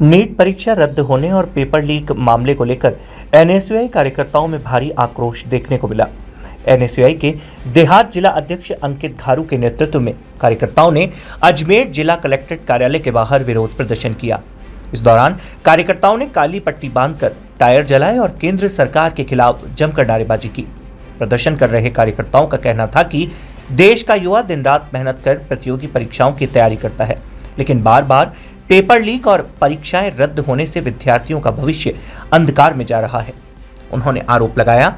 NEET परीक्षा रद्द होने और पेपर लीक मामले को लेकर एनएसयूआई कार्यकर्ताओं में भारी आक्रोश देखने को मिला। एनएसयूआई के देहात जिला अध्यक्ष अंकित घारू के नेतृत्व में कार्यकर्ताओं ने अजमेर जिला कलेक्ट्रेट कार्यालय के बाहर विरोध प्रदर्शन किया। इस दौरान कार्यकर्ताओं ने काली पट्टी बांधकर टायर जलाए और केंद्र सरकार के खिलाफ जमकर नारेबाजी की। प्रदर्शन कर रहे कार्यकर्ताओं का कहना था कि देश का युवा दिन रात मेहनत कर प्रतियोगी परीक्षाओं की तैयारी करता है, लेकिन बार बार पेपर लीक और परीक्षाएं रद्द होने से विद्यार्थियों का भविष्य अंधकार में जा रहा है। उन्होंने आरोप लगाया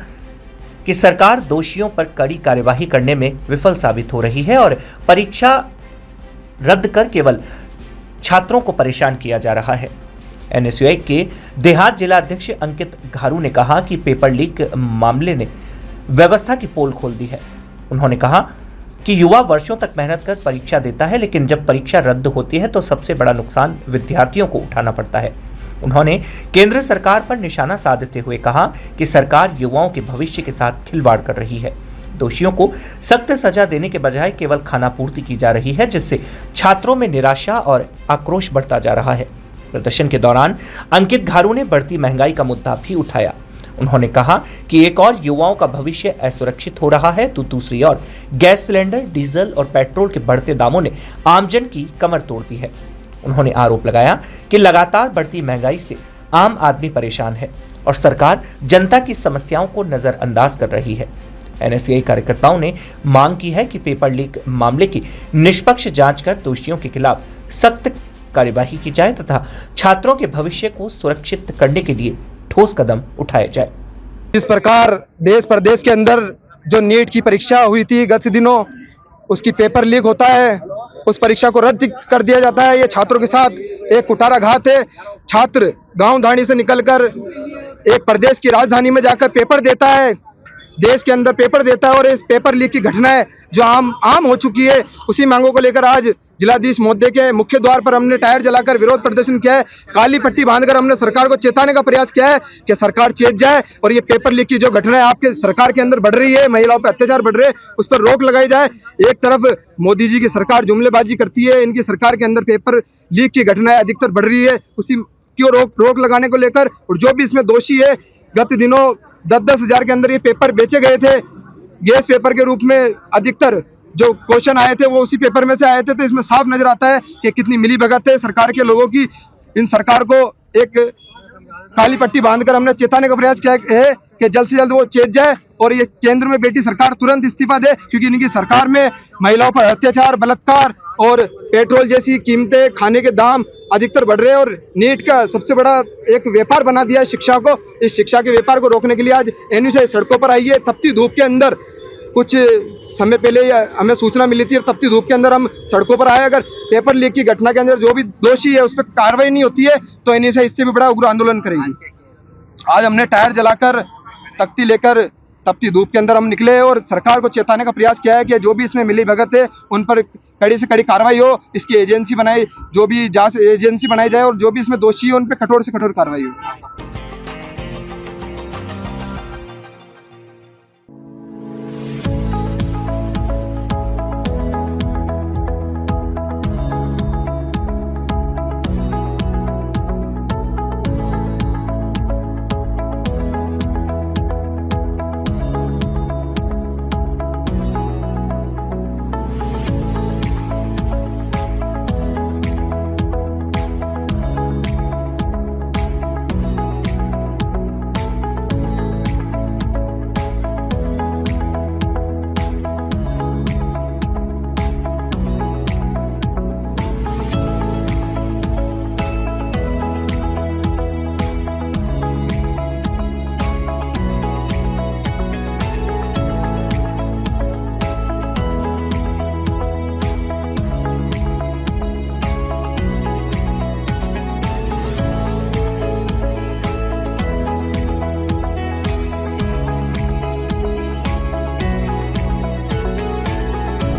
कि सरकार दोषियों पर कड़ी कार्यवाही करने में विफल साबित हो रही है और परीक्षा रद्द कर केवल छात्रों को परेशान किया जा रहा है। एनएसयूआई के देहात जिला अध्यक्ष अंकित घारू ने कहा कि पेपर लीक मामले ने व्यवस्था की पोल खोल दी है। उन्होंने कहा कि युवा वर्षों तक मेहनत कर परीक्षा देता है, लेकिन जब परीक्षा रद्द होती है तो सबसे बड़ा नुकसान विद्यार्थियों को उठाना पड़ता है। उन्होंने केंद्र सरकार पर निशाना साधते हुए कहा कि सरकार युवाओं के भविष्य के साथ खिलवाड़ कर रही है। दोषियों को सख्त सजा देने के बजाय केवल खानापूर्ति की जा रही है, जिससे छात्रों में निराशा और आक्रोश बढ़ता जा रहा है। प्रदर्शन के दौरान अंकित घारू ने बढ़ती महंगाई का मुद्दा भी उठाया। उन्होंने कहा कि एक और युवाओं का भविष्य असुरक्षित हो रहा है तो दूसरी ओर गैस सिलेंडर, डीजल और पेट्रोल के बढ़ते दामों ने आमजन की कमर तोड़ दी है। उन्होंने आरोप लगाया कि लगातार बढ़ती महंगाई से आम आदमी परेशान है और सरकार जनता की समस्याओं को नजरअंदाज कर रही है। एनएसयूआई कार्यकर्ताओं ने मांग की है कि पेपर लीक मामले की निष्पक्ष जांच कर दोषियों के खिलाफ सख्त कार्यवाही की जाए तथा छात्रों के भविष्य को सुरक्षित करने के लिए ठोस कदम उठाए जाए। इस प्रकार देश प्रदेश के अंदर जो नीट की परीक्षा हुई थी गत दिनों, उसकी पेपर लीक होता है, उस परीक्षा को रद्द कर दिया जाता है। ये छात्रों के साथ एक कुठाराघात है। छात्र गांव धाणी से निकलकर एक प्रदेश की राजधानी में जाकर पेपर देता है, देश के अंदर पेपर देता है और इस पेपर लीक की घटनाएं जो आम हो चुकी है, उसी मांगों को लेकर आज जिलाधीश महोदय के मुख्य द्वार पर हमने टायर जलाकर विरोध प्रदर्शन किया है। काली पट्टी बांधकर हमने सरकार को चेताने का प्रयास किया है कि सरकार चेत जाए और ये पेपर लीक की जो घटनाएं आपके सरकार के अंदर बढ़ रही है, महिलाओं पर अत्याचार बढ़ रहे हैं, उस पर रोक लगाई जाए। एक तरफ मोदी जी की सरकार जुमलेबाजी करती है, इनकी सरकार के अंदर पेपर लीक की घटनाएं अधिकतर बढ़ रही है, उसी क्यों रोक लगाने को लेकर और जो भी इसमें दोषी है, गत दिनों 10-10 हजार के अंदर ये पेपर बेचे गए थे गैस पेपर के रूप में। अधिकतर जो क्वेश्चन आए थे वो उसी पेपर में से आए थे, तो इसमें साफ नजर आता है कि कितनी मिली भगत है सरकार के लोगों की। इन सरकार को एक काली पट्टी बांधकर हमने चेताने का प्रयास किया है कि जल्द से जल्द वो चेत जाए और ये केंद्र में बैठी सरकार तुरंत इस्तीफा दे, क्योंकि इनकी सरकार में महिलाओं पर अत्याचार, बलात्कार और पेट्रोल जैसी कीमतें, खाने के दाम अधिकतर बढ़ रहे हैं और नीट का सबसे बड़ा एक व्यापार बना दिया है शिक्षा को। इस शिक्षा के व्यापार को रोकने के लिए आज एनएसयूआई सड़कों पर आई है। तपती धूप के अंदर कुछ समय पहले हमें सूचना मिली थी और तपती धूप के अंदर हम सड़कों पर आए। अगर पेपर लीक की घटना के अंदर जो भी दोषी है उस पर कार्रवाई नहीं होती है तो एनएसयूआई इससे भी बड़ा उग्र आंदोलन करेगी। आज हमने टायर जलाकर तख्ती लेकर तपती धूप के अंदर हम निकले और सरकार को चेताने का प्रयास किया है कि जो भी इसमें मिली भगत है उन पर कड़ी से कड़ी कार्रवाई हो, इसकी एजेंसी बनाई, जो भी जांच एजेंसी बनाई जाए और जो भी इसमें दोषी है उन पर कठोर से कठोर कार्रवाई हो।